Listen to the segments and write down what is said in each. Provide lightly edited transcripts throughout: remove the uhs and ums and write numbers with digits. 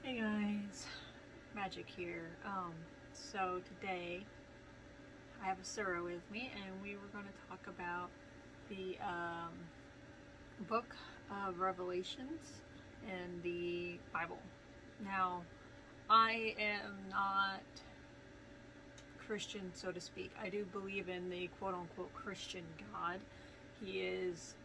Hey guys, Magic here. So today I have Asura with me, and we were going to talk about the book of Revelations in the Bible. Now, I am not Christian, so to speak. I do believe in the quote-unquote Christian God. He is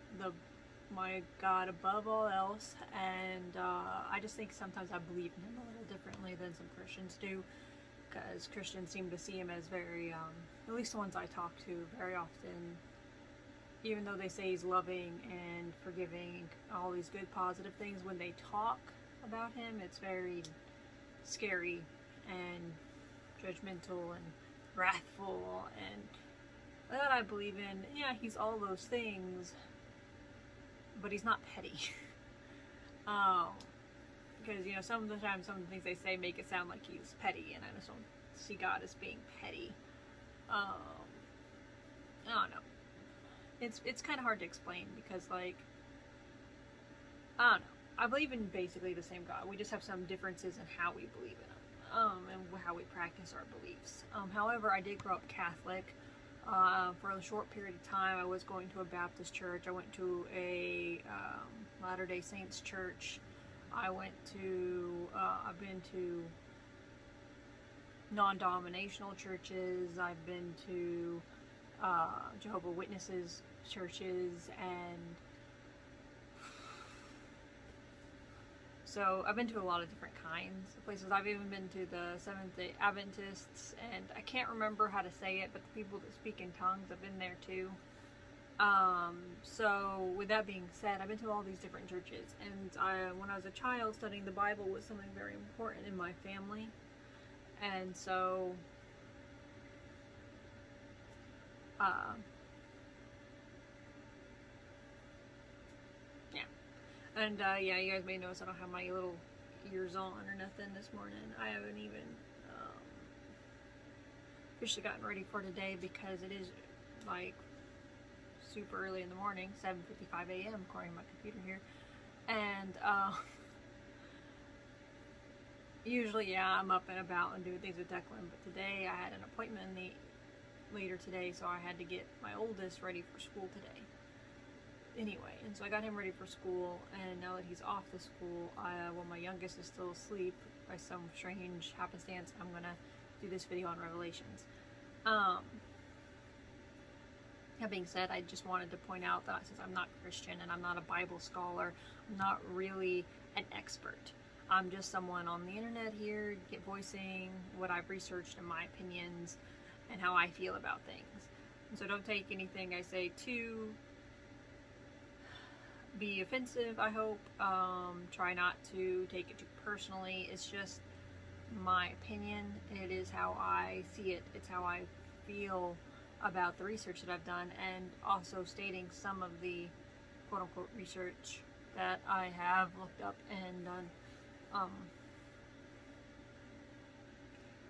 my God above all else, and I just think sometimes I believe in him a little differently than some Christians do, because Christians seem to see him as very, at least the ones I talk to, very often, even though they say he's loving and forgiving, all these good positive things, when they talk about him, it's very scary and judgmental and wrathful, and that I believe in. Yeah, he's all those things, but he's not petty. Because, sometimes some of the things they say make it sound like he's petty, and I just don't see God as being petty. I don't know. It's kind of hard to explain because, I don't know. I believe in basically the same God. We just have some differences in how we believe in him, and how we practice our beliefs. However, I did grow up Catholic. For a short period of time, I was going to a Baptist church. I went to a Latter-day Saints church. I've been to non-denominational churches. I've been to Jehovah's Witnesses churches, and so I've been to a lot of different kinds of places. I've even been to the Seventh-day Adventists, and I can't remember how to say it, but the people that speak in tongues, I've been there too. So with that being said, I've been to all these different churches, and when I was a child, studying the Bible was something very important in my family, and so yeah. And yeah, you guys may notice I don't have my little ears on or nothing this morning. I haven't even officially gotten ready for today because it is like super early in the morning, 7:55 a.m. according to my computer here. And usually, yeah, I'm up and about and doing things with Declan, but today I had an appointment later today, so I had to get my oldest ready for school today. Anyway, and so I got him ready for school, and now that he's off to school, while my youngest is still asleep, by some strange happenstance, I'm gonna do this video on Revelations. That being said, I just wanted to point out that since I'm not Christian and I'm not a Bible scholar, I'm not really an expert. I'm just someone on the internet here, voicing what I've researched and my opinions and how I feel about things. And so don't take anything I say to be offensive, I hope. Try not to take it too personally. It's just my opinion. It is how I see it. It's how I feel about the research that I've done, and also stating some of the quote-unquote research that I have looked up and done.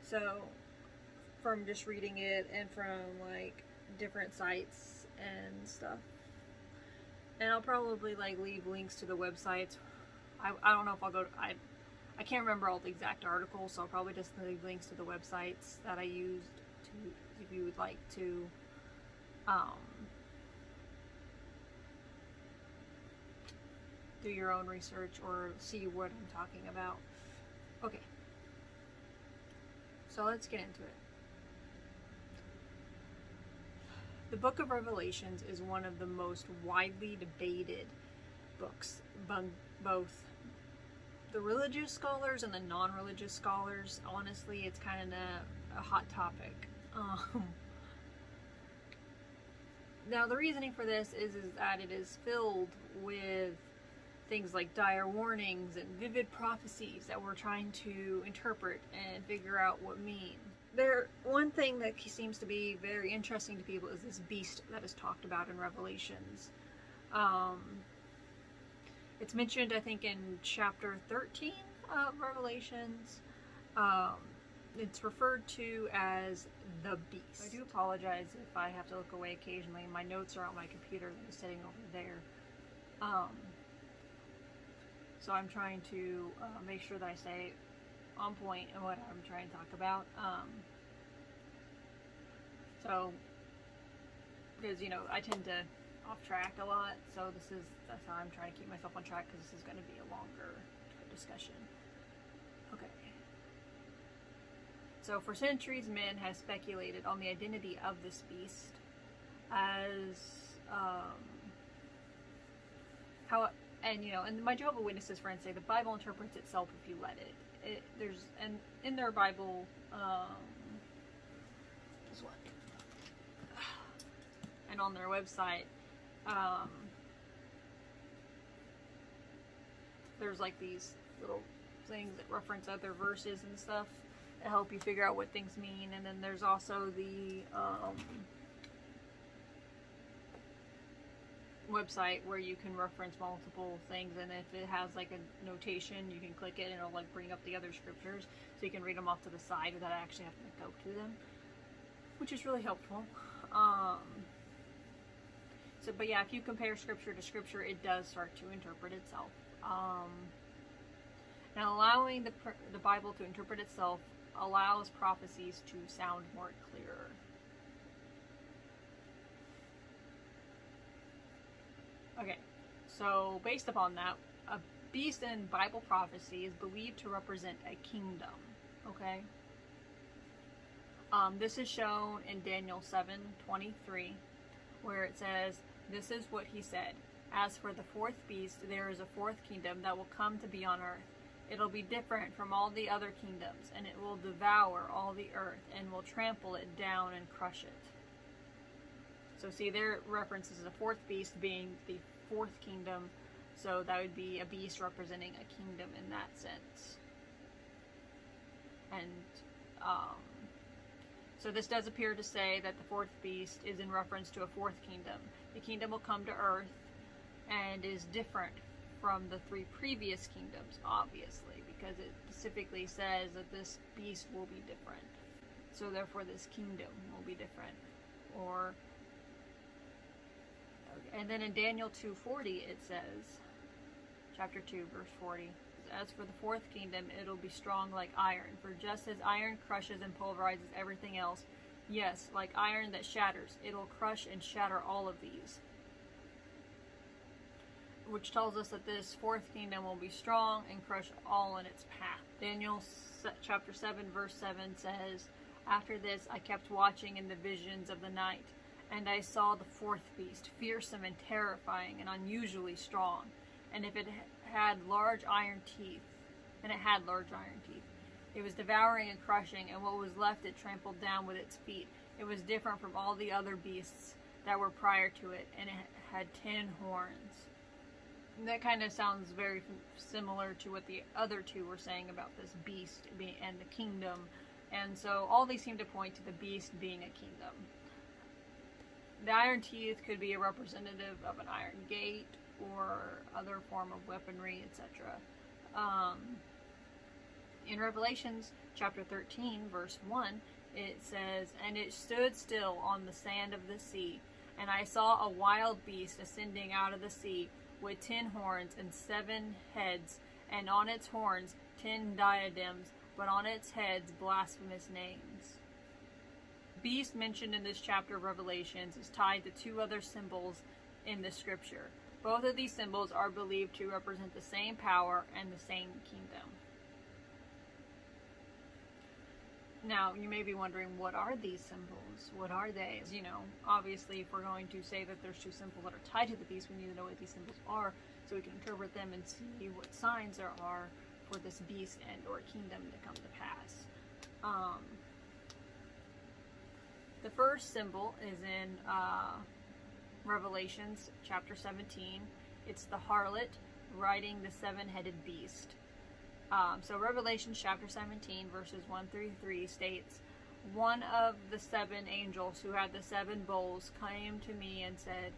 So from just reading it and from like different sites and stuff. And I'll probably leave links to the websites. I don't know if I'll go to, I can't remember all the exact articles, so I'll probably just leave links to the websites that I used to, if you would like to do your own research or see what I'm talking about. Okay, so let's get into it. The Book of Revelations is one of the most widely debated books among both the religious scholars and the non-religious scholars. Honestly, it's kind of a hot topic. Now, the reasoning for this is that it is filled with things like dire warnings and vivid prophecies that we're trying to interpret and figure out what mean. One thing that seems to be very interesting to people is this beast that is talked about in Revelations. It's mentioned, I think, in chapter 13 of Revelations. It's referred to as the beast. I do apologize if I have to look away occasionally. My notes are on my computer that is sitting over there. So I'm trying to make sure that I stay on point in what I'm trying to talk about. So, because, you know, I tend to off track a lot, so that's how I'm trying to keep myself on track, because this is going to be a longer discussion. Okay. So for centuries, men have speculated on the identity of this beast, as how, and you know, and my Jehovah's Witnesses friends say the Bible interprets itself if you let it. There's, and in their Bible, this one, and on their website, there's like these little things that reference other verses and stuff to help you figure out what things mean. And then there's also the website where you can reference multiple things, and if it has like a notation, you can click it and it'll like bring up the other scriptures, so you can read them off to the side without actually having to go to them, which is really helpful. So, but yeah, if you compare scripture to scripture, it does start to interpret itself. Now, allowing the Bible to interpret itself allows prophecies to sound more clearer. Okay, so based upon that, a beast in Bible prophecy is believed to represent a kingdom. Okay, this is shown in Daniel 7:23, where it says, "This is what he said. As for the fourth beast, there is a fourth kingdom that will come to be on earth. It'll be different from all the other kingdoms, and it will devour all the earth and will trample it down and crush it." So see, there references the fourth beast being the fourth kingdom, so that would be a beast representing a kingdom in that sense. And so this does appear to say that the fourth beast is in reference to a fourth kingdom. The kingdom will come to earth and is different from the three previous kingdoms, obviously, because it specifically says that this beast will be different. So therefore this kingdom will be different. Or, and then in Daniel 2:40 it says, chapter 2 verse 40, "As for the fourth kingdom, it'll be strong like iron, for just as iron crushes and pulverizes everything else, yes, like iron that shatters, it'll crush and shatter all of these." Which tells us that this fourth kingdom will be strong and crush all in its path. Daniel chapter 7 verse 7 says, "After this I kept watching in the visions of the night, and I saw the fourth beast, fearsome and terrifying and unusually strong. And if it had large iron teeth, it was devouring and crushing, and what was left it trampled down with its feet. It was different from all the other beasts that were prior to it, and it had 10 horns." And that kind of sounds very similar to what the other two were saying about this beast and the kingdom. And so all these seem to point to the beast being a kingdom. The iron teeth could be a representative of an iron gate or other form of weaponry, etc. In Revelations chapter 13 verse 1, it says, "And it stood still on the sand of the sea, and I saw a wild beast ascending out of the sea with 10 horns and 7 heads, and on its horns 10 diadems, but on its heads blasphemous names." The beast mentioned in this chapter of Revelations is tied to 2 other symbols in the scripture. Both of these symbols are believed to represent the same power and the same kingdom. Now, you may be wondering, what are these symbols? What are they? You know, obviously, if we're going to say that there's 2 symbols that are tied to the beast, we need to know what these symbols are, so we can interpret them and see what signs there are for this beast and or kingdom to come to pass. The first symbol is in Revelations chapter 17. It's the harlot riding the 7-headed beast. So Revelation chapter 17 verses 1-3 states, "One of the 7 angels who had the 7 bowls came to me and said,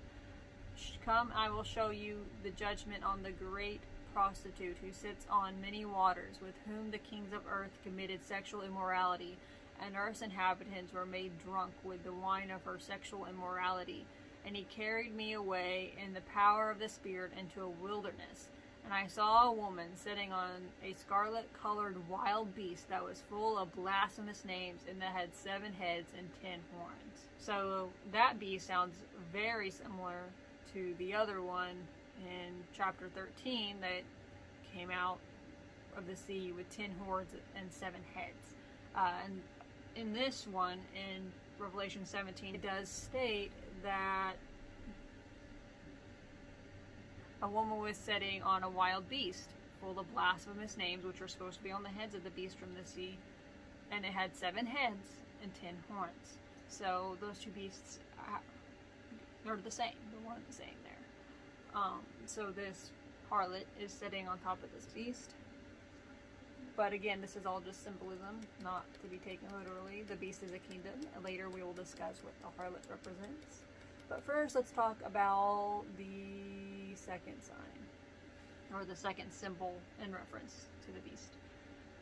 'Come, I will show you the judgment on the great prostitute who sits on many waters, with whom the kings of earth committed sexual immorality, and earth's inhabitants were made drunk with the wine of her sexual immorality. And he carried me away in the power of the Spirit into a wilderness, And I saw a woman sitting on a scarlet-colored wild beast that was full of blasphemous names and that had 7 heads and 10 horns. So that beast sounds very similar to the other one in chapter 13 that came out of the sea with 10 horns and 7 heads. And in this one, in Revelation 17, it does state that a woman was sitting on a wild beast full of blasphemous names, which were supposed to be on the heads of the beast from the sea, and it had 7 heads and 10 horns. So those two beasts are the same. They're one and the same there. So this harlot is sitting on top of this beast. But again, this is all just symbolism, not to be taken literally. The beast is a kingdom, and later we will discuss what the harlot represents. But first, let's talk about the second sign, or the second symbol in reference to the beast.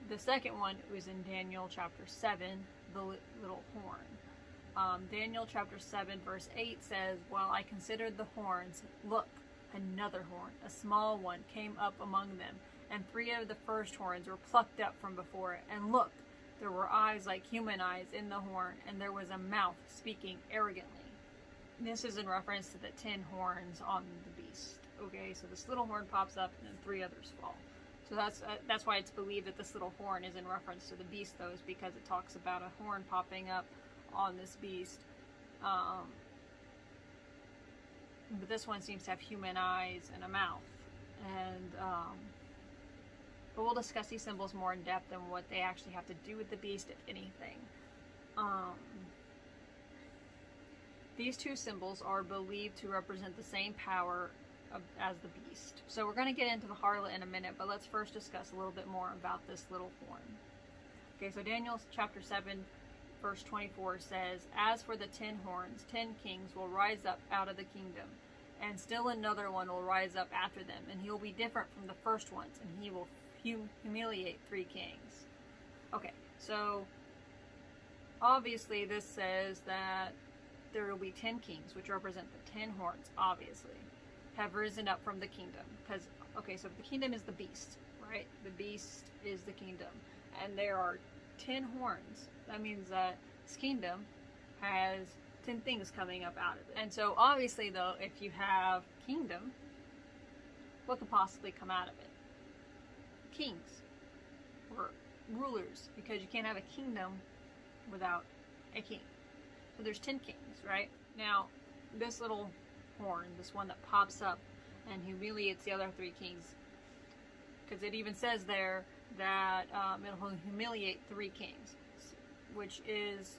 The second one was in Daniel chapter 7, the little horn. Daniel chapter 7 verse 8 says, "While I considered the horns, look, another horn, a small one, came up among them, and 3 of the first horns were plucked up from before it. And look, there were eyes like human eyes in the horn, and there was a mouth speaking arrogantly." This is in reference to the 10 horns on the beast. Okay, so this little horn pops up, and then 3 others fall. So that's why it's believed that this little horn is in reference to the beast, though, is because it talks about a horn popping up on this beast. But this one seems to have human eyes and a mouth. And but we'll discuss these symbols more in depth and what they actually have to do with the beast, if anything. These 2 symbols are believed to represent the same power as the beast. So we're going to get into the harlot in a minute, but let's first discuss a little bit more about this little horn. Okay, so Daniel chapter 7 verse 24 says, "As for the 10 horns, 10 kings will rise up out of the kingdom, and still another one will rise up after them, and he will be different from the first ones, and he will humiliate 3 kings." Okay, so obviously this says that there will be 10 kings, which represent the 10 horns, obviously, have risen up from the kingdom. Because, okay, so the kingdom is the beast, right? The beast is the kingdom. And there are 10 horns. That means that this kingdom has 10 things coming up out of it. And so, obviously, though, if you have kingdom, what could possibly come out of it? Kings. Or rulers. Because you can't have a kingdom without a king. So there's 10 kings, right? Now, this little horn, this one that pops up and humiliates the other 3 kings, because it even says there that it'll humiliate 3 kings, which is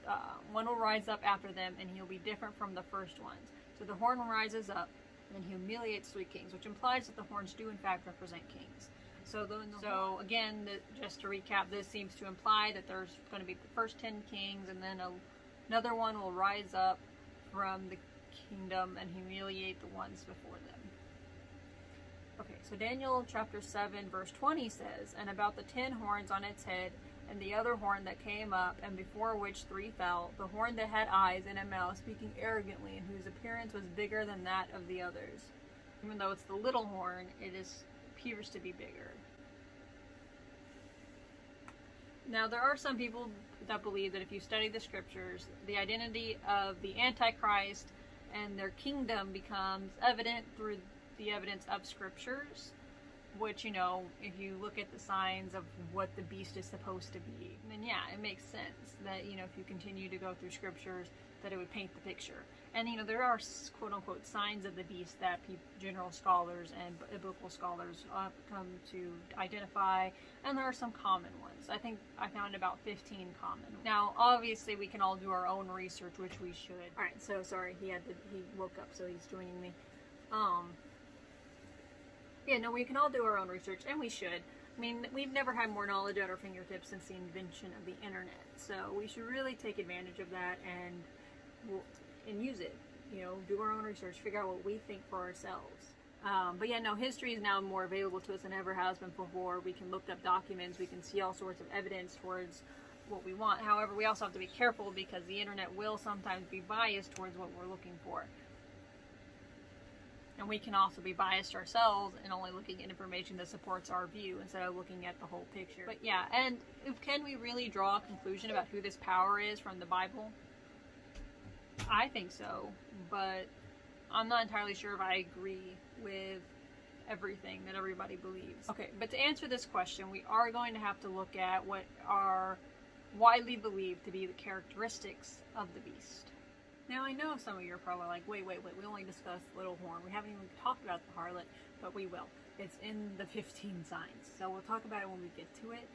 one will rise up after them, and he'll be different from the first ones. So the horn rises up and humiliates 3 kings, which implies that the horns do in fact represent kings. So again, just to recap, this seems to imply that there's going to be the first 10 kings, and then another one will rise up from the kingdom and humiliate the ones before them. Okay, so Daniel chapter 7 verse 20 says, "And about the 10 horns on its head, and the other horn that came up, and before which 3 fell, the horn that had eyes and a mouth, speaking arrogantly, and whose appearance was bigger than that of the others." Even though it's the little horn, it appears to be bigger. Now, there are some people that believe that if you study the scriptures, the identity of the Antichrist and their kingdom becomes evident through the evidence of scriptures, which, if you look at the signs of what the beast is supposed to be, then yeah, it makes sense that, if you continue to go through scriptures, that it would paint the picture. And, there are quote-unquote signs of the beast that general scholars and biblical scholars come to identify, and there are some common ones. I think I found about 15 common. Now, obviously, we can all do our own research, which we should. Alright, so sorry, he woke up, so he's joining me. We can all do our own research, and we should. I mean, we've never had more knowledge at our fingertips since the invention of the internet, so we should really take advantage of that and use it. Do our own research, figure out what we think for ourselves. History is now more available to us than ever has been before. We can look up documents, we can see all sorts of evidence towards what we want. However, we also have to be careful because the internet will sometimes be biased towards what we're looking for. And we can also be biased ourselves and only looking at information that supports our view instead of looking at the whole picture. But yeah, and can we really draw a conclusion about who this power is from the Bible? I think so, but I'm not entirely sure if I agree with everything that everybody believes. Okay, but to answer this question, we are going to have to look at what are widely believed to be the characteristics of the beast. Now, I know some of you are probably like, wait, we only discussed Little Horn. We haven't even talked about the harlot, but we will. It's in the 15 signs, so we'll talk about it when we get to it.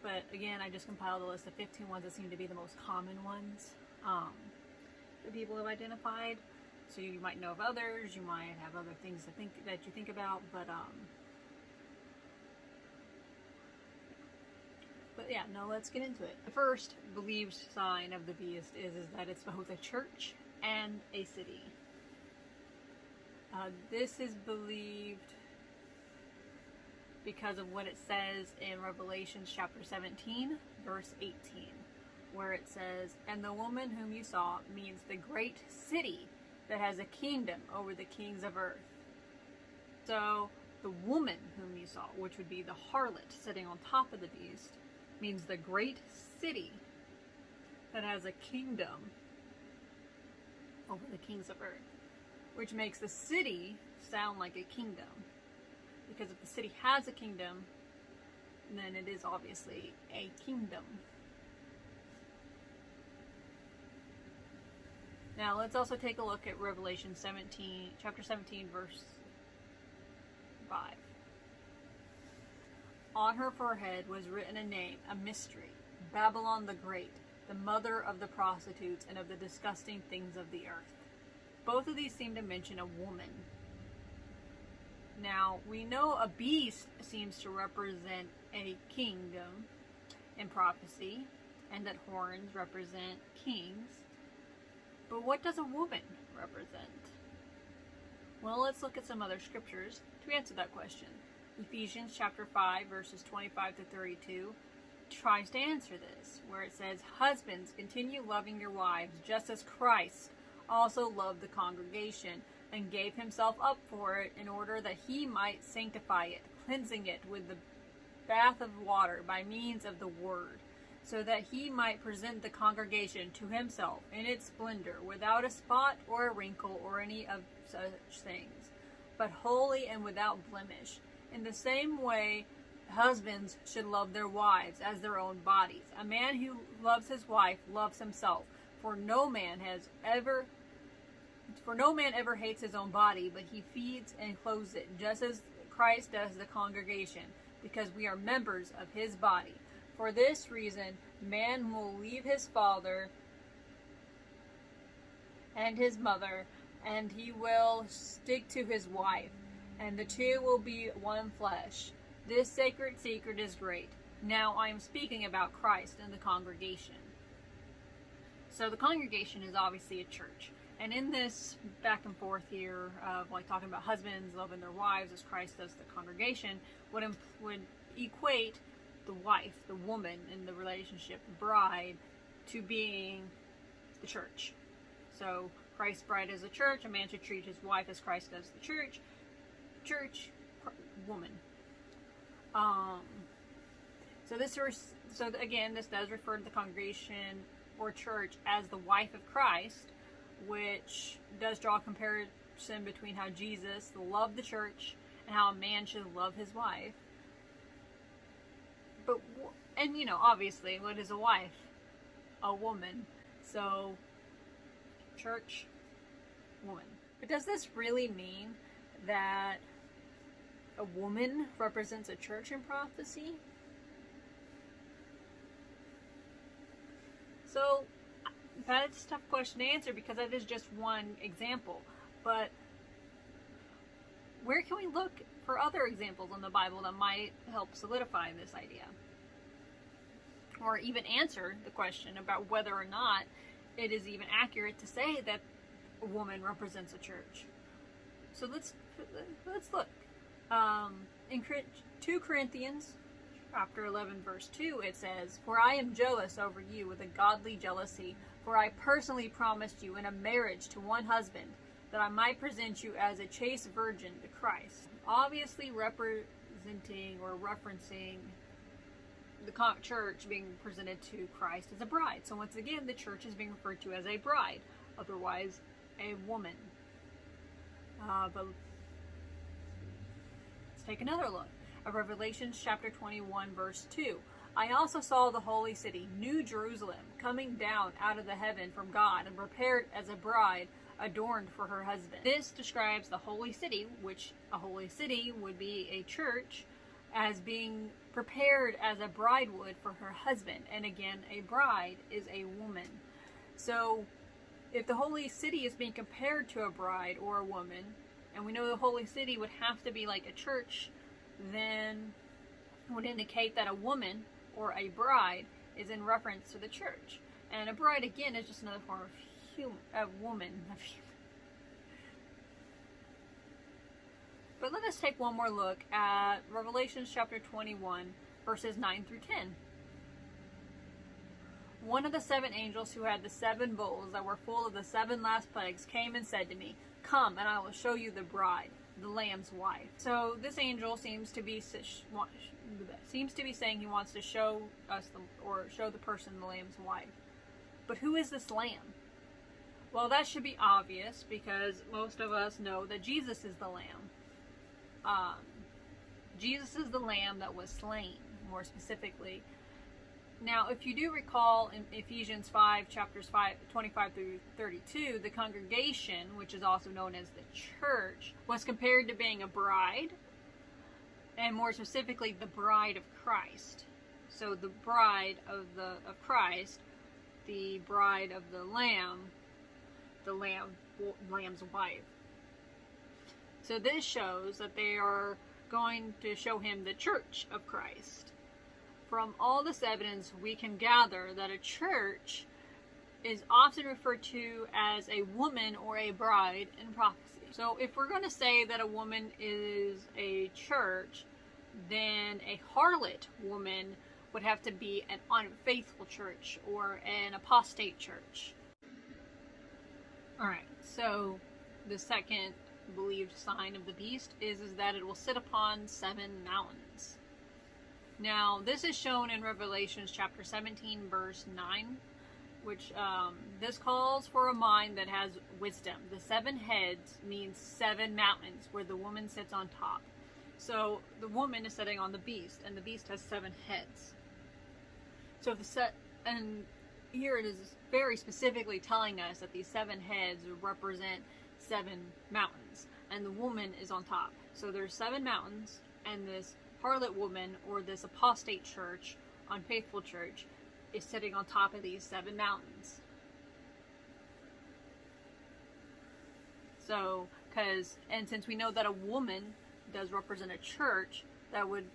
But again, I just compiled a list of 15 ones that seem to be the most common ones that people have identified. So you might know of others, you might have other things that you think about, but yeah, no, let's get into it. The first believed sign of the beast is that it's both a church and a city. This is believed because of what it says in Revelation chapter 17, verse 18, where it says, "And the woman whom you saw means the great city that has a kingdom over the kings of earth." So the woman whom you saw, which would be the harlot sitting on top of the beast, means the great city that has a kingdom over the kings of earth, which makes the city sound like a kingdom, because if the city has a kingdom, then it is obviously a kingdom. Now let's also take a look at Revelation 17, chapter 17, verse 5. On her forehead was written a name, a mystery, Babylon the Great, the mother of the prostitutes and of the disgusting things of the earth. Both of these seem to mention a woman. Now, we know a beast seems to represent a kingdom in prophecy, and that horns represent kings. But what does a woman represent? Well, let's look at some other scriptures to answer that question. Ephesians chapter 5, verses 25 to 32 tries to answer this, where it says, "Husbands, continue loving your wives, just as Christ also loved the congregation, and gave himself up for it, in order that he might sanctify it, cleansing it with the bath of water by means of the word, so that he might present the congregation to himself in its splendor, without a spot or a wrinkle or any of such things, but holy and without blemish. In the same way, husbands should love their wives as their own bodies. A man who loves his wife loves himself, for no man ever hates his own body, but he feeds and clothes it, just as Christ does the congregation, because we are members of his body. For this reason, man will leave his father and his mother, and he will stick to his wife, and the two will be one flesh. This sacred secret is great. Now I am speaking about Christ and the congregation." So the congregation is obviously a church. And in this back and forth here of like talking about husbands loving their wives as Christ does the congregation, would equate the wife, the woman in the relationship, the bride, to being the church. So Christ's bride is a church. A man should treat his wife as Christ does the church. Church, woman. So again, this does refer to the congregation or church as the wife of Christ, which does draw a comparison between how Jesus loved the church and how a man should love his wife. But, and you know, obviously, what is a wife? A woman. So, church, woman. But does this really mean that a woman represents a church in prophecy? So, that's a tough question to answer because that is just one example. But where can we look for other examples in the Bible that might help solidify this idea? Or even answer the question about whether or not it is even accurate to say that a woman represents a church. So let's look. In 2 Corinthians chapter 11 verse 2 it says, "For I am jealous over you with a godly jealousy, for I personally promised you in a marriage to one husband, that I might present you as a chaste virgin to Christ. Obviously representing or referencing the church being presented to Christ as a bride. So once again, the church is being referred to as a bride, otherwise a woman. But let's take another look at Revelation chapter 21, verse 2. I also saw the holy city, New Jerusalem, coming down out of the heaven from God and prepared as a bride adorned for her husband. This describes the holy city, which a holy city would be a church, as being prepared as a bride would for her husband. And again, a bride is a woman. So if the holy city is being compared to a bride or a woman, and we know the holy city would have to be like a church, then it would indicate that a woman or a bride is in reference to the church. And a bride, again, is just another form of woman. But let us take one more look at Revelation chapter 21, verses 9 through 10. One of the 7 angels who had the 7 bowls that were full of the 7 last plagues came and said to me, "Come, and I will show you the bride, the Lamb's wife." So this angel seems to be saying he wants to show us show the person the Lamb's wife. But who is this Lamb? Well, that should be obvious because most of us know that Jesus is the Lamb. Jesus is the Lamb that was slain, more specifically. Now, if you do recall in Ephesians 5, chapters 25 through 32, the congregation, which is also known as the church, was compared to being a bride, and more specifically, the bride of Christ. So the bride of Christ, the bride of the Lamb, the Lamb's wife. So this shows that they are going to show him the church of Christ. From all this evidence, we can gather that a church is often referred to as a woman or a bride in prophecy. So if we're going to say that a woman is a church, then a harlot woman would have to be an unfaithful church or an apostate church. Alright, so the second believed sign of the beast is that it will sit upon 7 mountains. Now, this is shown in Revelation chapter 17, verse 9, which this calls for a mind that has wisdom. The 7 heads means 7 mountains where the woman sits on top. So the woman is sitting on the beast, and the beast has 7 heads. So and here it is very specifically telling us that these 7 heads represent 7 mountains, and the woman is on top. So there's 7 mountains, and this harlot woman, or this apostate church, unfaithful church, is sitting on top of these 7 mountains. So, and since we know that a woman does represent a church, that would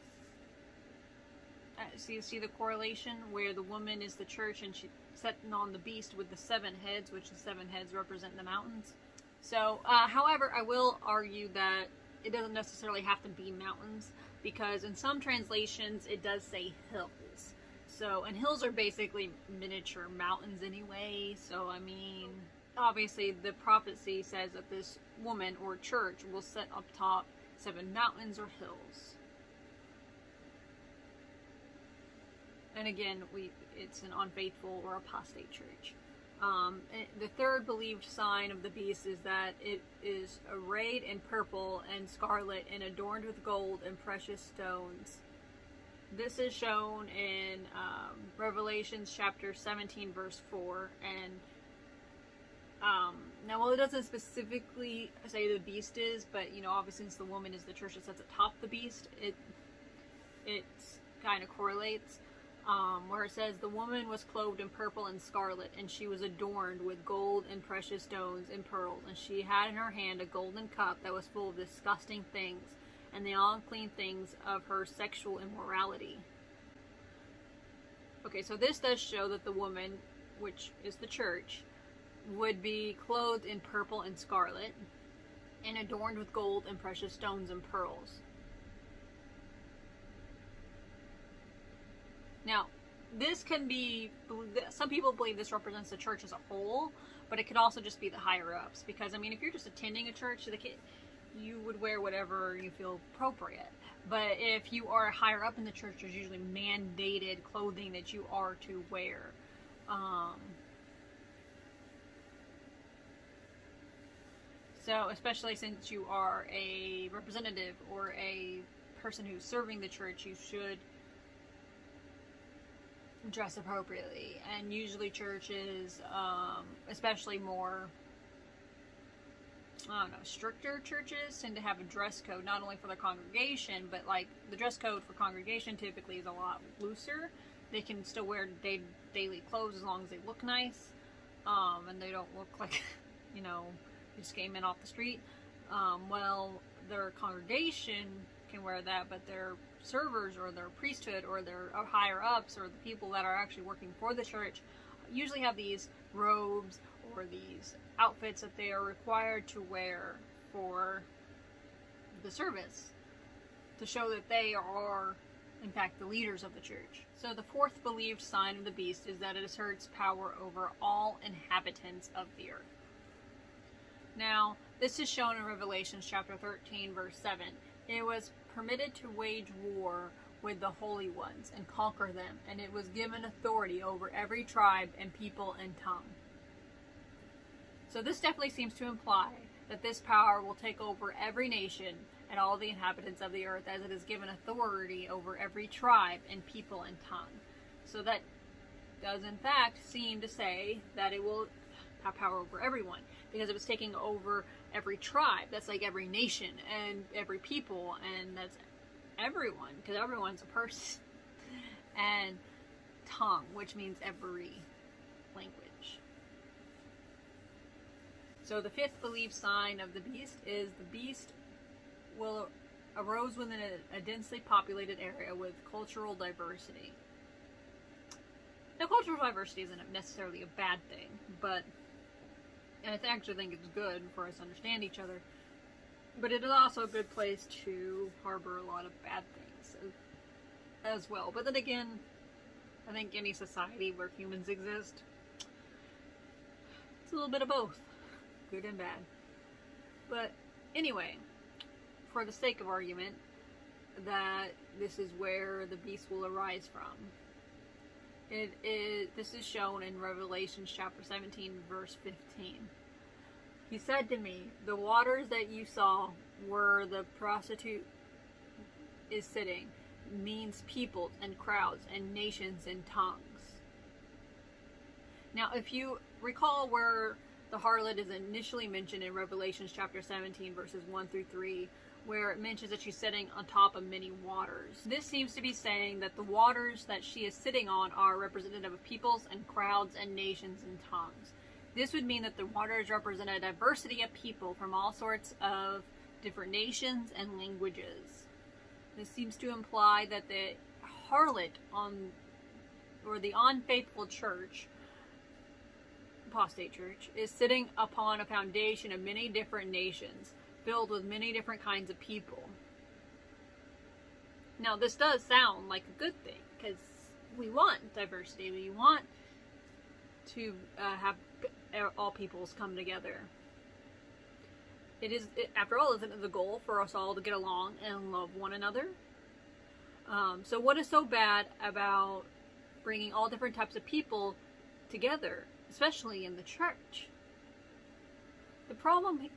see the correlation where the woman is the church and she's sitting on the beast with the 7 heads, which the 7 heads represent the mountains. So, however, I will argue that it doesn't necessarily have to be mountains, because in some translations it does say hills. So, and hills are basically miniature mountains anyway. So, I mean, obviously the prophecy says that this woman or church will sit up top 7 mountains or hills. And again, it's an unfaithful or apostate church. The third believed sign of the beast is that it is arrayed in purple and scarlet and adorned with gold and precious stones. This is shown in Revelation chapter 17, verse 4. And now, well, it doesn't specifically say who the beast is, but, obviously since the woman is the church that sits atop the beast, it kind of correlates. Where it says, the woman was clothed in purple and scarlet, and she was adorned with gold and precious stones and pearls, and she had in her hand a golden cup that was full of disgusting things, and the unclean things of her sexual immorality. Okay, so this does show that the woman, which is the church, would be clothed in purple and scarlet, and adorned with gold and precious stones and pearls. Now, this can be, some people believe this represents the church as a whole, but it could also just be the higher ups. Because I mean, if you're just attending a church, you would wear whatever you feel appropriate. But if you are higher up in the church, there's usually mandated clothing that you are to wear. So, especially since you are a representative or a person who's serving the church, you should dress appropriately. And usually churches, especially more, I don't know, stricter churches tend to have a dress code, not only for their congregation, but like the dress code for congregation typically is a lot looser. They can still wear daily clothes as long as they look nice, and they don't look like, you know, just came in off the street. Well, their congregation can wear that, but their servers or their priesthood or their higher ups or the people that are actually working for the church usually have these robes or these outfits that they are required to wear for the service to show that they are, in fact, the leaders of the church. So the fourth believed sign of the beast is that it asserts power over all inhabitants of the earth. Now, this is shown in Revelation chapter 13, verse 7. It was permitted to wage war with the holy ones and conquer them, and it was given authority over every tribe and people and tongue. So this definitely seems to imply that this power will take over every nation and all the inhabitants of the earth, as it is given authority over every tribe and people and tongue. So that does in fact seem to say that it will have power over everyone, because it was taking over every tribe. That's like every nation and every people, and that's everyone, because everyone's a person. And tongue, which means every language. So the fifth believed sign of the beast is the beast will arose within a densely populated area with cultural diversity. Now, cultural diversity isn't necessarily a bad thing, but and I actually think it's good for us to understand each other. But it is also a good place to harbor a lot of bad things as well. But then again, I think any society where humans exist, it's a little bit of both, good and bad. But anyway, for the sake of argument, that this is where the beast will arise from. This is shown in Revelation chapter 17, verse 15. He said to me, "The waters that you saw where the prostitute is sitting means peoples and crowds and nations and tongues." Now, if you recall where the harlot is initially mentioned in Revelation chapter 17, verses 1 through 3, where it mentions that she's sitting on top of many waters. This seems to be saying that the waters that she is sitting on are representative of peoples and crowds and nations and tongues. This would mean that the waters represent a diversity of people from all sorts of different nations and languages. This seems to imply that the harlot or the unfaithful church, apostate church, is sitting upon a foundation of many different nations, filled with many different kinds of people. Now, this does sound like a good thing, because we want diversity. We want to have all peoples come together. After all, isn't it the goal for us all to get along and love one another? So what is so bad about bringing all different types of people together, especially in the church? The problem here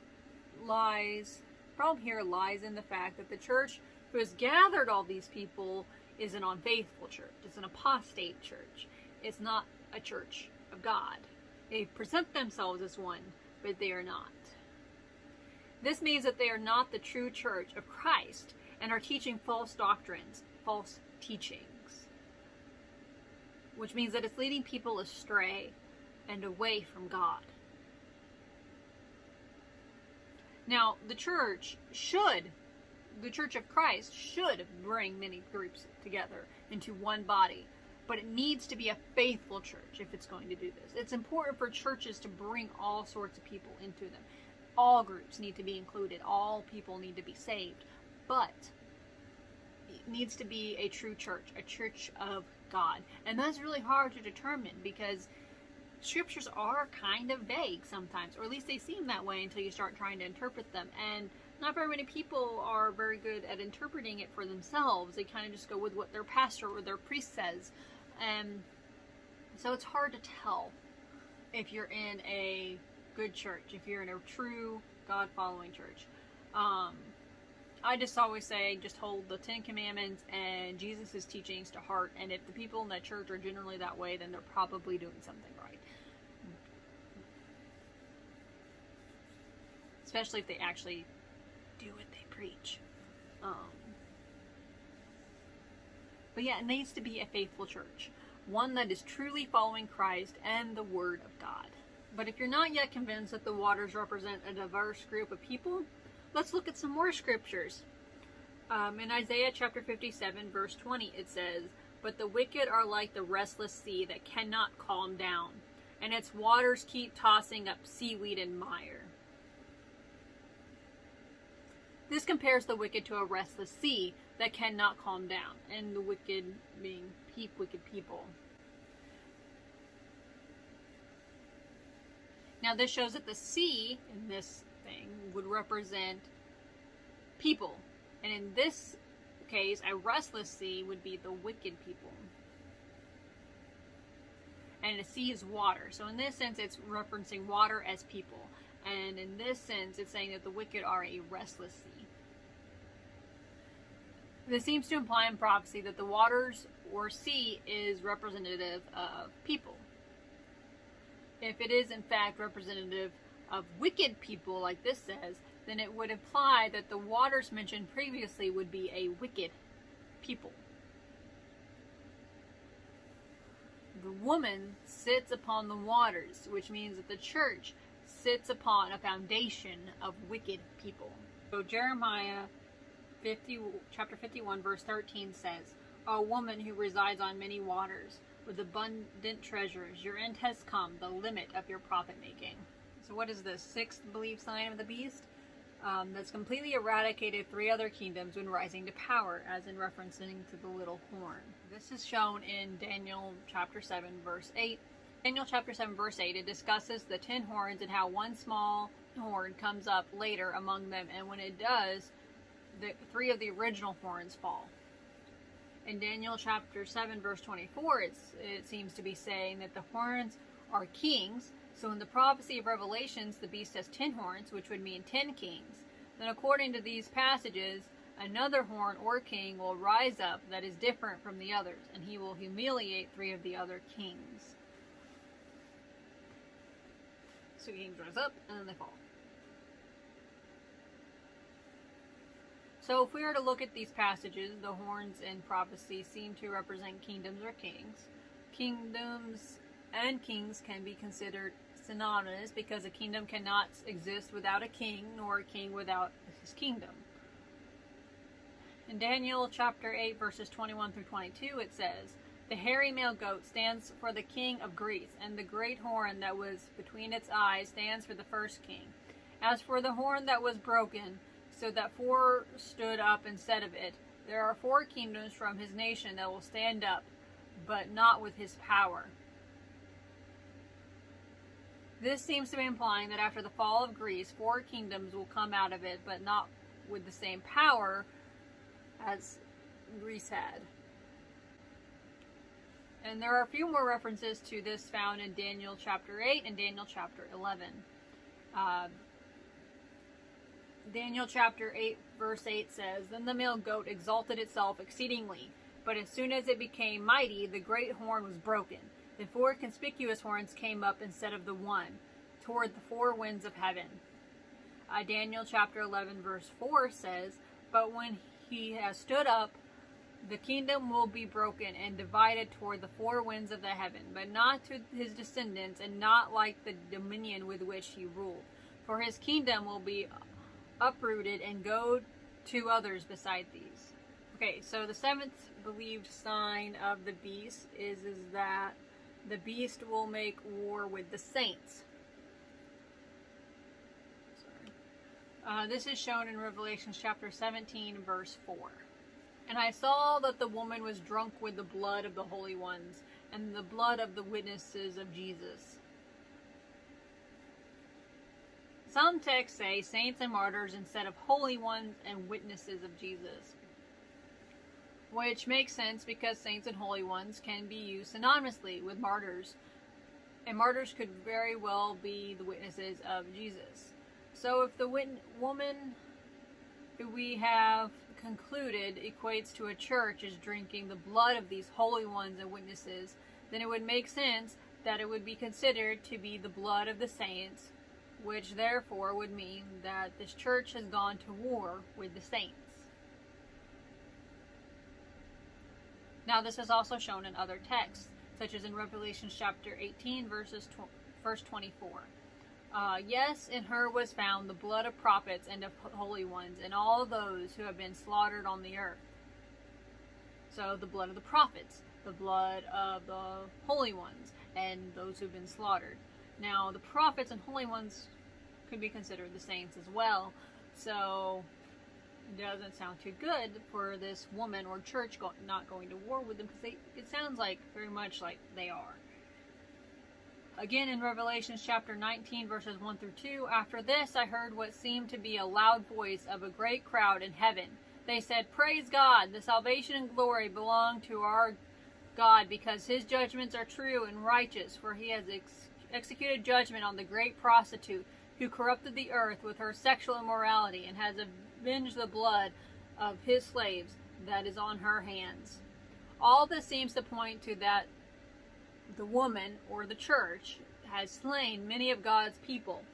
lies in the fact that the church who has gathered all these people is an unfaithful church. It's an apostate church. It's not a church of God. They present themselves as one, but they are not. This means that they are not the true church of Christ and are teaching false doctrines, false teachings, which means that it's leading people astray and away from God. Now, the church of Christ should bring many groups together into one body, but it needs to be a faithful church if it's going to do this. It's important for churches to bring all sorts of people into them. All groups need to be included. All people need to be saved. But it needs to be a true church, a church of God. And that's really hard to determine, because scriptures are kind of vague sometimes, or at least they seem that way until you start trying to interpret them. And not very many people are very good at interpreting it for themselves. They kind of just go with what their pastor or their priest says. And so it's hard to tell if you're in a good church, if you're in a true God-following church. I just always say, just hold the 10 Commandments and Jesus' teachings to heart. And if the people in that church are generally that way, then they're probably doing something right. Especially if they actually do what they preach. But yeah, it needs to be a faithful church. One that is truly following Christ and the Word of God. But if you're not yet convinced that the waters represent a diverse group of people, let's look at some more scriptures. In Isaiah chapter 57, verse 20, it says, "But the wicked are like the restless sea that cannot calm down, and its waters keep tossing up seaweed and mire." This compares the wicked to a restless sea that cannot calm down, and the wicked being wicked people. Now this shows that the sea in this thing would represent people, and in this case a restless sea would be the wicked people, and the sea is water. So in this sense it's referencing water as people, and in this sense it's saying that the wicked are a restless sea. This seems to imply in prophecy that the waters or sea is representative of people. If it is in fact representative of wicked people, like this says, then it would imply that the waters mentioned previously would be a wicked people. The woman sits upon the waters, which means that the church sits upon a foundation of wicked people. So Jeremiah chapter 51, verse 13 says, "O woman who resides on many waters, with abundant treasures, your end has come, the limit of your profit making." So what is the sixth belief sign of the beast? That's completely eradicated 3 other kingdoms when rising to power, as in referencing to the little horn. This is shown in Daniel chapter 7, verse 8. Daniel chapter 7, verse 8, it discusses the 10 horns and how one small horn comes up later among them, and when it does, the 3 of the original horns fall. In Daniel chapter 7, verse 24, it seems to be saying that the horns are kings. So in the prophecy of Revelations, the beast has 10 horns, which would mean 10 kings. Then according to these passages, another horn or king will rise up that is different from the others, and he will humiliate 3 of the other kings. So kings rise up, and then they fall. So if we were to look at these passages, the horns in prophecy seem to represent kingdoms or kings. Kingdoms and kings can be considered synonymous because a kingdom cannot exist without a king, nor a king without his kingdom. In Daniel chapter 8, verses 21 through 22, it says, "The hairy male goat stands for the king of Greece, and the great horn that was between its eyes stands for the first king. As for the horn that was broken, so that 4 stood up instead of it, there are 4 kingdoms from his nation that will stand up, but not with his power." This seems to be implying that after the fall of Greece, 4 kingdoms will come out of it, but not with the same power as Greece had. And there are a few more references to this found in Daniel chapter 8 and Daniel chapter 11. Daniel chapter 8 verse 8 says, "Then the male goat exalted itself exceedingly, but as soon as it became mighty, the great horn was broken. Then 4 conspicuous horns came up instead of the one, toward the 4 winds of heaven." Daniel chapter 11 verse 4 says, "But when he has stood up, the kingdom will be broken and divided toward the 4 winds of the heaven, but not to his descendants, and not like the dominion with which he ruled. For his kingdom will be uprooted and go to others beside these." Okay, so the 7th believed sign of the beast is that the beast will make war with the saints. This is shown in Revelation chapter 17, verse 4. "And I saw that the woman was drunk with the blood of the holy ones, and the blood of the witnesses of Jesus. Some texts say saints and martyrs instead of holy ones and witnesses of Jesus. Which makes sense because saints and holy ones can be used synonymously with martyrs. And martyrs could very well be the witnesses of Jesus. So if the woman who we have concluded equates to a church as drinking the blood of these holy ones and witnesses, then it would make sense that it would be considered to be the blood of the saints, which therefore would mean that this church has gone to war with the saints. Now this is also shown in other texts, such as in Revelation chapter 18, verse 24. Yes, in her was found the blood of prophets and of holy ones, and all those who have been slaughtered on the earth. So the blood of the prophets, the blood of the holy ones, and those who've been slaughtered. Now the prophets and holy ones could be considered the saints as well. So it doesn't sound too good for this woman or church not going to war with them, because it sounds like very much like they are. Again, in Revelation chapter 19, verses 1 through 2, after this I heard what seemed to be a loud voice of a great crowd in heaven. They said, "Praise God, the salvation and glory belong to our God, because his judgments are true and righteous, for he has executed judgment on the great prostitute who corrupted the earth with her sexual immorality, and has avenged the blood of his slaves that is on her hands." All this seems to point to that the woman, or the church, has slain many of God's people,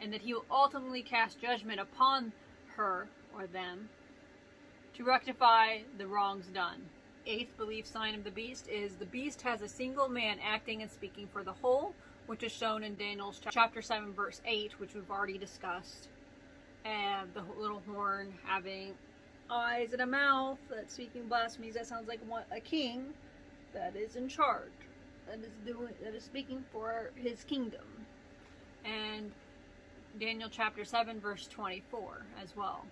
and that he will ultimately cast judgment upon her, or them, to rectify the wrongs done. Eighth belief sign of the beast is the beast has a single man acting and speaking for the whole, which is shown in Daniel chapter 7, verse 8, which we've already discussed. And the little horn having eyes and a mouth that's speaking blasphemies. That sounds like a king that is in charge, that is speaking for his kingdom. And Daniel chapter 7, verse 24 as well.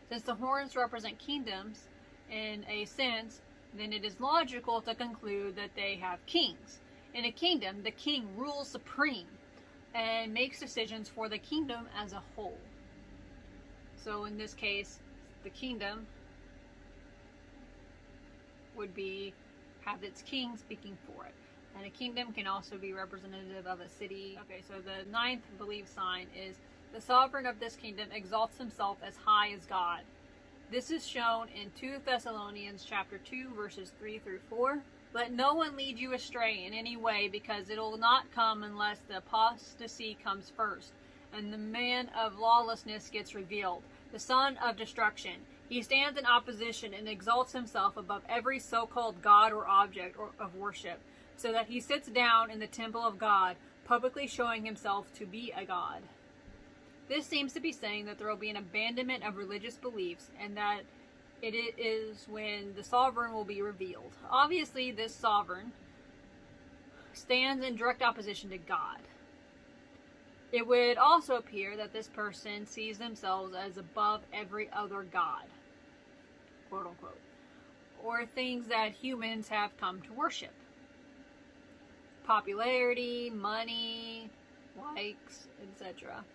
Since the horns represent kingdoms in a sense, then it is logical to conclude that they have kings. In a kingdom, the king rules supreme and makes decisions for the kingdom as a whole. So in this case, the kingdom would have its king speaking for it. And a kingdom can also be representative of a city. Okay, so the ninth belief sign is the sovereign of this kingdom exalts himself as high as God. This is shown in 2 Thessalonians chapter 2, verses 3 through 4. Let no one lead you astray in any way, because it will not come unless the apostasy comes first, and the man of lawlessness gets revealed, the son of destruction. He stands in opposition and exalts himself above every so-called God or object of worship, so that he sits down in the temple of God, publicly showing himself to be a god. This seems to be saying that there will be an abandonment of religious beliefs, and that it is when the sovereign will be revealed. Obviously, this sovereign stands in direct opposition to God. It would also appear that this person sees themselves as above every other god, quote unquote, or things that humans have come to worship. Popularity, money, likes, etc.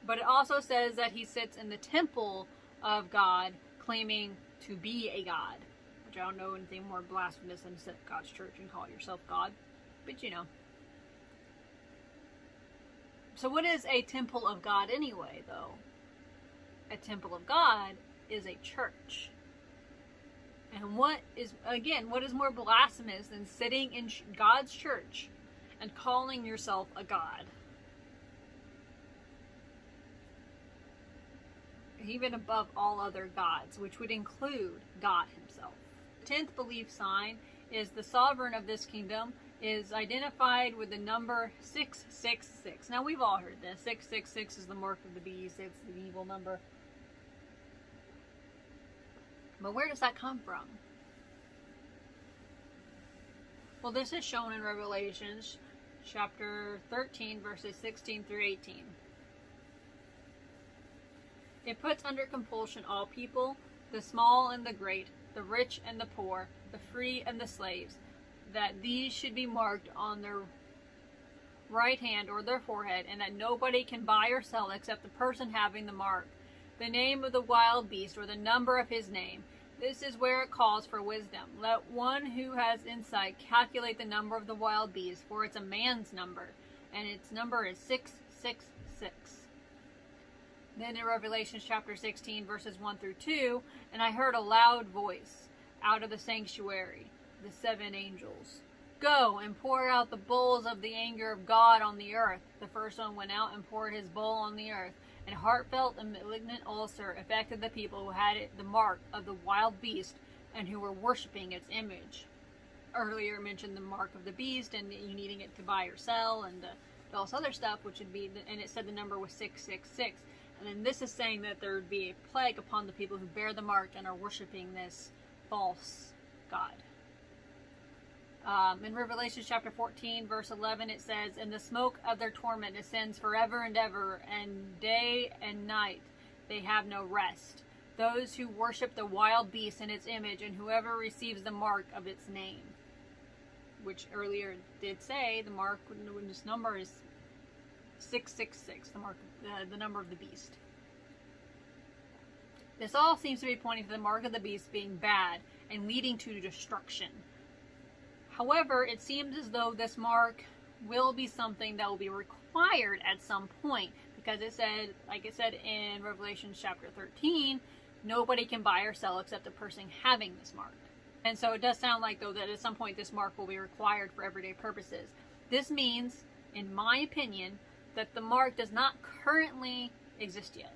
But it also says that he sits in the temple of God, claiming to be a god. Which I don't know anything more blasphemous than to sit in God's church and call yourself God. But you know. So what is a temple of God anyway, though? A temple of God is a church. And what is more blasphemous than sitting in God's church and calling yourself a god? Even above all other gods, which would include God himself. The 10th belief sign is the sovereign of this kingdom is identified with the number 666. Now we've all heard this. 666 is the mark of the beast. It's the evil number. But where does that come from? Well, this is shown in Revelation chapter 13, verses 16 through 18. It puts under compulsion all people, the small and the great, the rich and the poor, the free and the slaves, that these should be marked on their right hand, or their forehead, and that nobody can buy or sell except the person having the mark, the name of the wild beast, or the number of his name. This is where it calls for wisdom. Let one who has insight calculate the number of the wild beast, for it's a man's number, and its number is 666. Then in Revelation chapter 16, verses 1 through 2, and I heard a loud voice out of the sanctuary, the 7 angels. Go and pour out the bowls of the anger of God on the earth. The first one went out and poured his bowl on the earth, and heartfelt and malignant ulcer affected the people who had the mark of the wild beast and who were worshiping its image. Earlier mentioned the mark of the beast and you needing it to buy or sell and all this other stuff, which would be, and it said the number was 666. And then this is saying that there would be a plague upon the people who bear the mark and are worshiping this false god. In Revelation chapter 14, verse 11, it says, and the smoke of their torment ascends forever and ever, and day and night they have no rest. Those who worship the wild beast and its image, and whoever receives the mark of its name. Which earlier did say the mark, this number is 666, the mark, the number of the beast. This all seems to be pointing to the mark of the beast being bad and leading to destruction. However, it seems as though this mark will be something that will be required at some point, because it said, like it said in Revelation chapter 13, nobody can buy or sell except the person having this mark. And so it does sound like, though, that at some point this mark will be required for everyday purposes. This means, in my opinion, that the mark does not currently exist yet,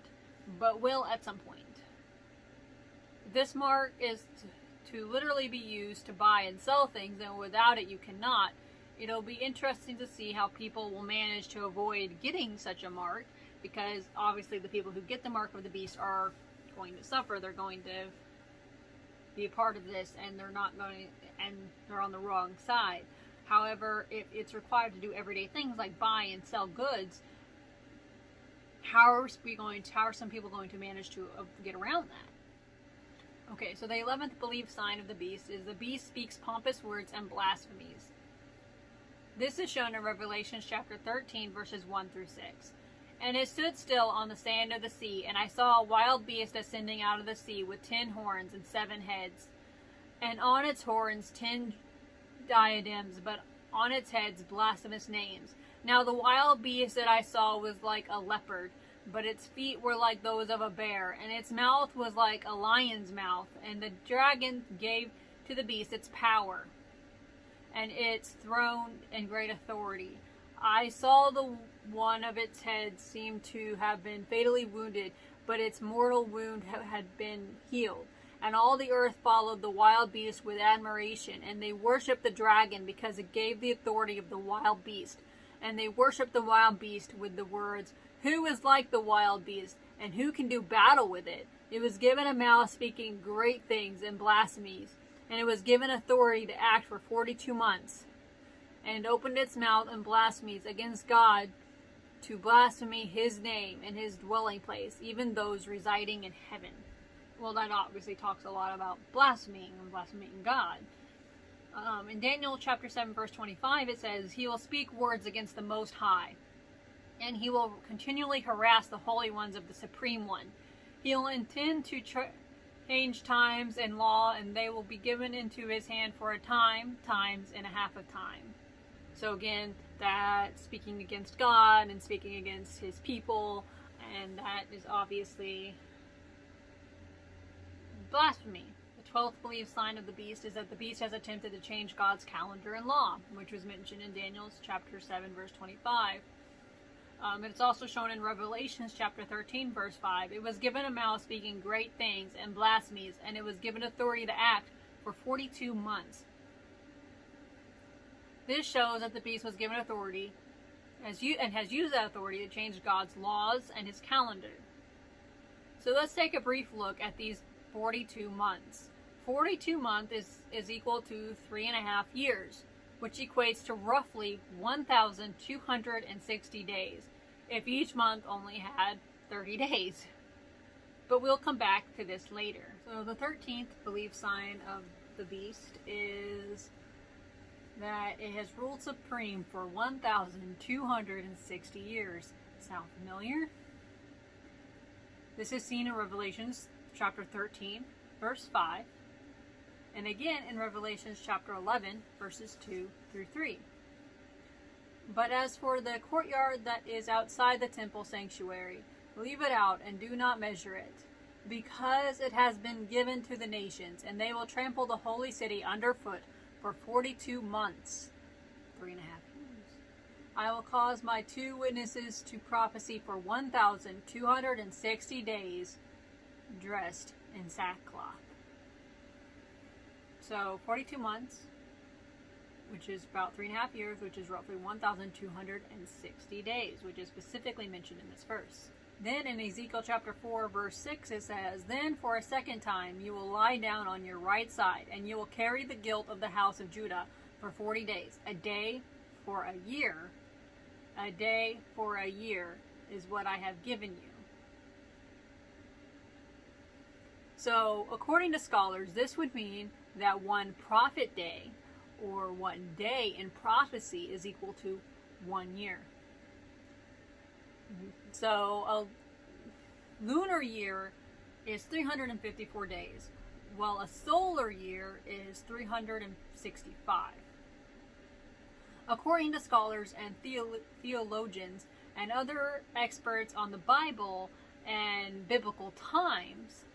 but will at some point. This mark is to literally be used to buy and sell things, and without it you cannot. It'll be interesting to see how people will manage to avoid getting such a mark, because obviously the people who get the mark of the beast are going to suffer. They're going to be a part of this, and they're not going, and they're on the wrong side. However, if it's required to do everyday things like buy and sell goods, how are some people going to manage to get around that? Okay, so the 11th belief sign of the beast is the beast speaks pompous words and blasphemies. This is shown in Revelation chapter 13, verses 1 through 6. And it stood still on the sand of the sea, and I saw a wild beast ascending out of the sea with 10 horns and 7 heads. And on its horns 10 diadems, but on its heads blasphemous names. Now the wild beast that I saw was like a leopard, but its feet were like those of a bear, and its mouth was like a lion's mouth. And the dragon gave to the beast its power, and its throne and great authority. I saw the one of its heads seemed to have been fatally wounded, but its mortal wound had been healed. And all the earth followed the wild beast with admiration, and they worshipped the dragon because it gave the authority of the wild beast. And they worshipped the wild beast with the words, "Who is like the wild beast, and who can do battle with it?" It was given a mouth speaking great things and blasphemies, and it was given authority to act for 42 months. And it opened its mouth in blasphemies against God, to blaspheme his name and his dwelling place, even those residing in heaven. Well, that obviously talks a lot about blaspheming and blaspheming God. In Daniel chapter 7, verse 25, it says, "He will speak words against the Most High, and he will continually harass the holy ones of the Supreme One. He will intend to change times and law, and they will be given into his hand for a time, times, and a half of time." So again, that speaking against God and speaking against his people, and that is obviously blasphemy. The 12th belief sign of the beast is that the beast has attempted to change God's calendar and law, which was mentioned in Daniel chapter 7, verse 25. It's also shown in Revelation chapter 13, verse 5. It was given a mouth speaking great things and blasphemies, and it was given authority to act for 42 months. This shows that the beast was given authority and has used that authority to change God's laws and his calendar. So let's take a brief look at these 42 months. 42 months is equal to 3.5 years, which equates to roughly 1,260 days, if each month only had 30 days. But we'll come back to this later. So the 13th belief sign of the beast is that it has ruled supreme for 1,260 years. Sound familiar? This is seen in Revelations chapter 13, verse 5, and again in Revelations chapter 11, verses 2 through 3. But as for the courtyard that is outside the temple sanctuary, leave it out and do not measure it, because it has been given to the nations, and they will trample the holy city underfoot for 42 months, 3.5 years. I will cause my 2 witnesses to prophesy for 1,260 days, dressed in sackcloth. So 42 months, which is about 3.5 years, which is roughly 1,260 days, which is specifically mentioned in this verse. Then in Ezekiel chapter 4, verse 6, it says, Then for a second time you will lie down on your right side, and you will carry the guilt of the house of Judah for 40 days. A day for a year. A day for a year is what I have given you. So, according to scholars, this would mean that one prophet day, or 1 day in prophecy, is equal to 1 year. So a lunar year is 354 days, while a solar year is 365. According to scholars and theologians and other experts on the Bible and biblical times,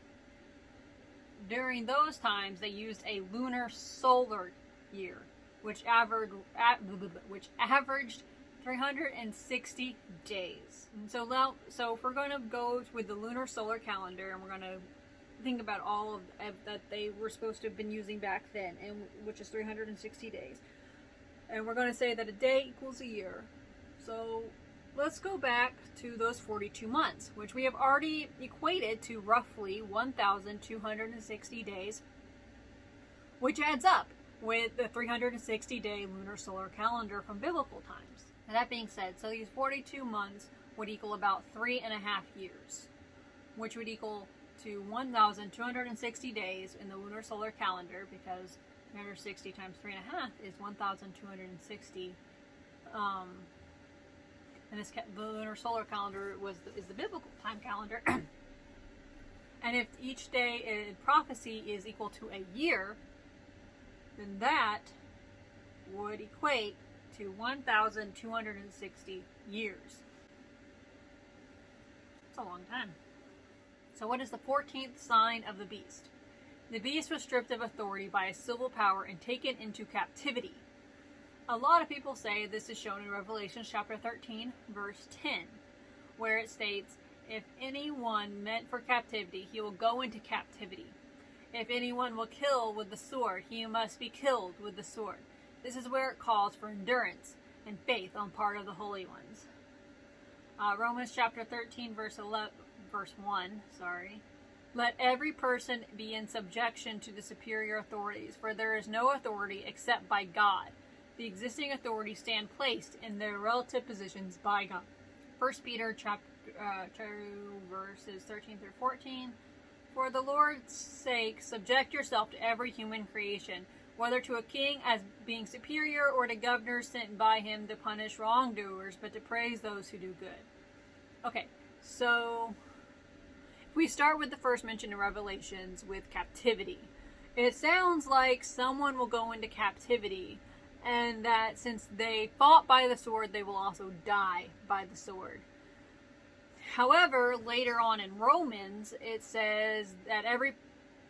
during those times they used a lunar solar year, which averaged 360 days. And so if we're going to go with the lunar solar calendar, and we're going to think about all of that they were supposed to have been using back then, and which is 360 days, and we're going to say that a day equals a year. So let's go back to those 42 months, which we have already equated to roughly 1,260 days, which adds up with the 360-day lunar solar calendar from biblical times. And that being said, so these 42 months would equal about 3.5 years, which would equal to 1,260 days in the lunar solar calendar, because 360 times 3.5 is 1,260. And the lunar solar calendar is the biblical time calendar. And if each day in prophecy is equal to a year, then that would equate to 1,260 years. It's a long time. So what is the 14th sign of the beast? The beast was stripped of authority by a civil power and taken into captivity. A lot of people say this is shown in Revelation chapter 13, verse 10, where it states, If anyone meant for captivity, he will go into captivity. If anyone will kill with the sword, he must be killed with the sword. This is where it calls for endurance and faith on part of the holy ones. Romans chapter 13, verse 1. Let every person be in subjection to the superior authorities, for there is no authority except by God. The existing authorities stand placed in their relative positions by God. 1 Peter chapter 2, verses 13 through 14. For the Lord's sake, subject yourself to every human creation, whether to a king as being superior or to governors sent by him to punish wrongdoers, but to praise those who do good. Okay, so if we start with the first mention in Revelations with captivity, it sounds like someone will go into captivity, and that since they fought by the sword, they will also die by the sword. However, later on in Romans, it says that every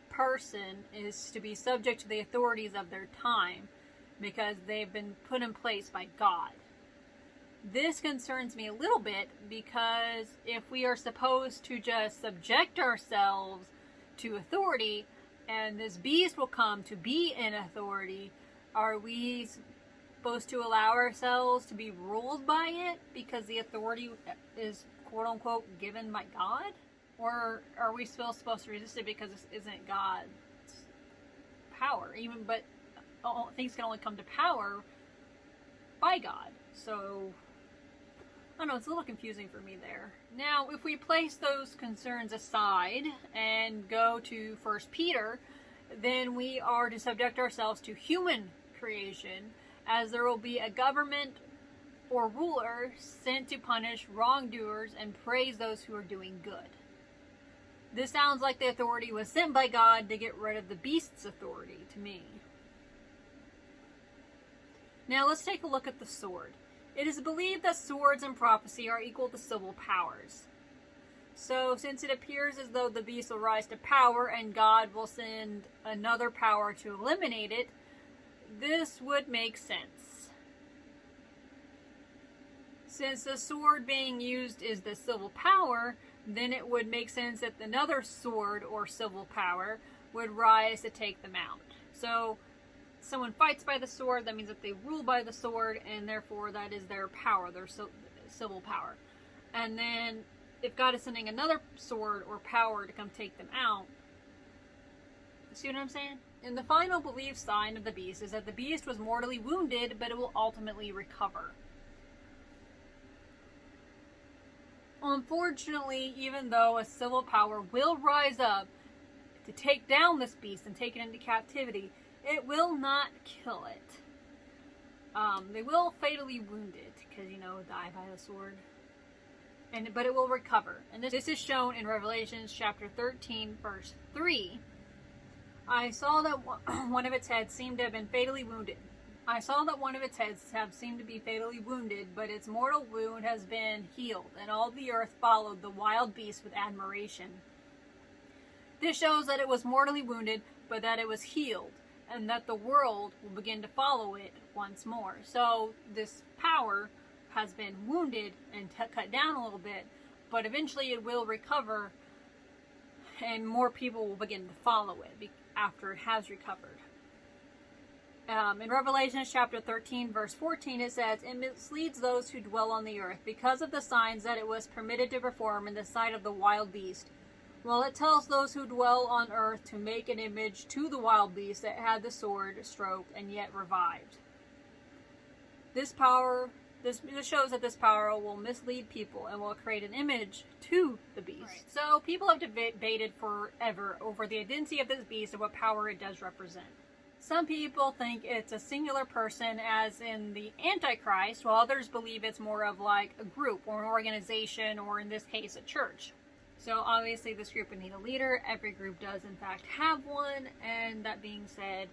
person is to be subject to the authorities of their time because they've been put in place by God. This concerns me a little bit, because if we are supposed to just subject ourselves to authority, and this beast will come to be in authority, are we supposed to allow ourselves to be ruled by it because the authority is quote-unquote given by God? Or are we still supposed to resist it because this isn't God's power? But things can only come to power by God. So, I don't know, it's a little confusing for me there. Now, if we place those concerns aside and go to 1 Peter, then we are to subject ourselves to human creation as there will be a government or ruler sent to punish wrongdoers and praise those who are doing good. This sounds like the authority was sent by God to get rid of the beast's authority to me. Now let's take a look at the sword. It is believed that swords and prophecy are equal to civil powers. So since it appears as though the beast will rise to power and God will send another power to eliminate it, this would make sense. Since the sword being used is the civil power, then it would make sense that another sword or civil power would rise to take them out. So someone fights by the sword, that means that they rule by the sword, and therefore that is their power, their civil power. And then if God is sending another sword or power to come take them out, see what I'm saying? And the final belief sign of the beast is that the beast was mortally wounded, but it will ultimately recover. Unfortunately, even though a civil power will rise up to take down this beast and take it into captivity, it will not kill it. They will fatally wound it, because, die by the sword. But it will recover. And this is shown in Revelation chapter 13, verse 3. I saw that one of its heads seemed to have been fatally wounded. But its mortal wound has been healed, and all the earth followed the wild beast with admiration. This shows that it was mortally wounded, but that it was healed, and that the world will begin to follow it once more. So this power has been wounded and cut down a little bit, but eventually it will recover, and more people will begin to follow it after it has recovered. In Revelation chapter 13, verse 14, it says, "It misleads those who dwell on the earth because of the signs that it was permitted to perform in the sight of the wild beast. While it tells those who dwell on earth to make an image to the wild beast that had the sword stroke and yet revived." This shows that this power will mislead people and will create an image to the beast. Right. So people have debated forever over the identity of this beast and what power it does represent. Some people think it's a singular person, as in the Antichrist, while others believe it's more of like a group or an organization, or in this case, a church. So obviously this group would need a leader. Every group does in fact have one, and that being said,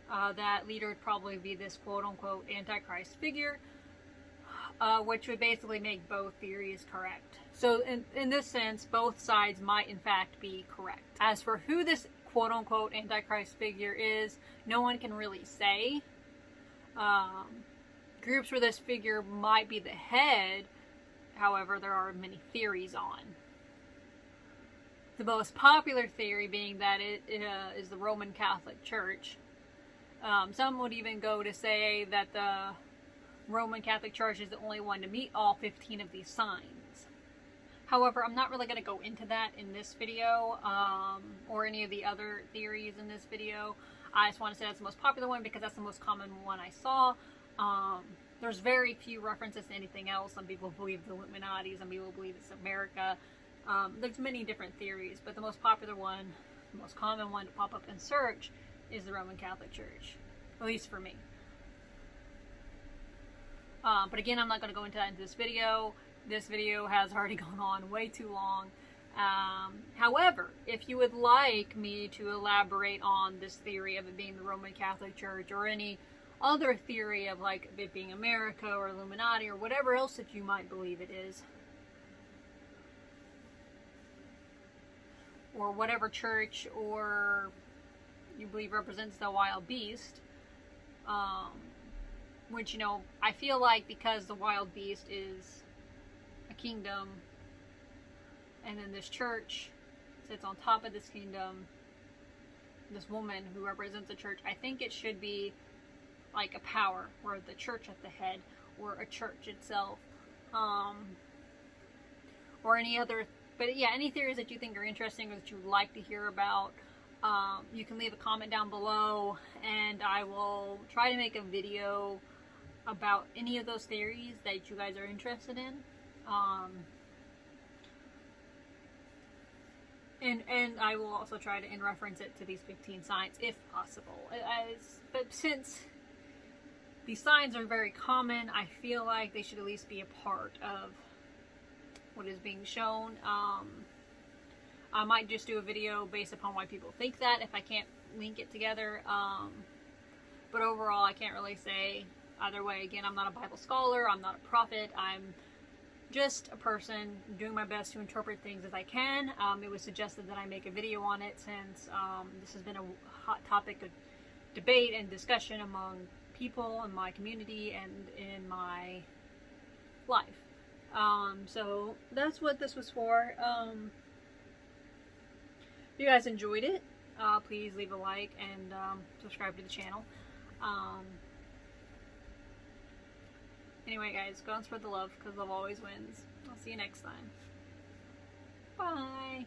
that leader would probably be this quote-unquote Antichrist figure, which would basically make both theories correct. So in this sense, both sides might in fact be correct. As for who this quote-unquote Antichrist figure is, no one can really say. Groups where this figure might be the head, however, there are many theories on. The most popular theory being that it is the Roman Catholic Church. Some would even go to say that the Roman Catholic Church is the only one to meet all 15 of these signs. However, I'm not really going to go into that in this video, or any of the other theories in this video. I just want to say that's the most popular one because that's the most common one I saw. There's very few references to anything else. Some people believe the Illuminati, some people believe it's America. There's many different theories, but the most popular one, the most common one to pop up in search, is the Roman Catholic Church. At least for me. But again, I'm not going to go into that in this video. This video has already gone on way too long. However, if you would like me to elaborate on this theory of it being the Roman Catholic Church, or any other theory of like it being America or Illuminati or whatever else that you might believe it is, or whatever church or you believe represents the wild beast, which, I feel like because the wild beast is a kingdom, and then this church sits on top of this kingdom, this woman who represents the church, I think it should be like a power, or the church at the head, or a church itself, or any other, but yeah, any theories that you think are interesting or that you would like to hear about, you can leave a comment down below, and I will try to make a video about any of those theories that you guys are interested in. And I will also try to reference it to these 15 signs if possible. But since these signs are very common. I feel like they should at least be a part of what is being shown. I might just do a video based upon why people think that if I can't link it together. But overall, I can't really say either way. Again, I'm not a Bible scholar. I'm not a prophet. I'm just a person doing my best to interpret things as I can. It was suggested that I make a video on it since this has been a hot topic of debate and discussion among people in my community and in my life. So that's what this was for. If you guys enjoyed it, please leave a like and subscribe to the channel. Anyway, guys, go and spread the love because love always wins. I'll see you next time. Bye.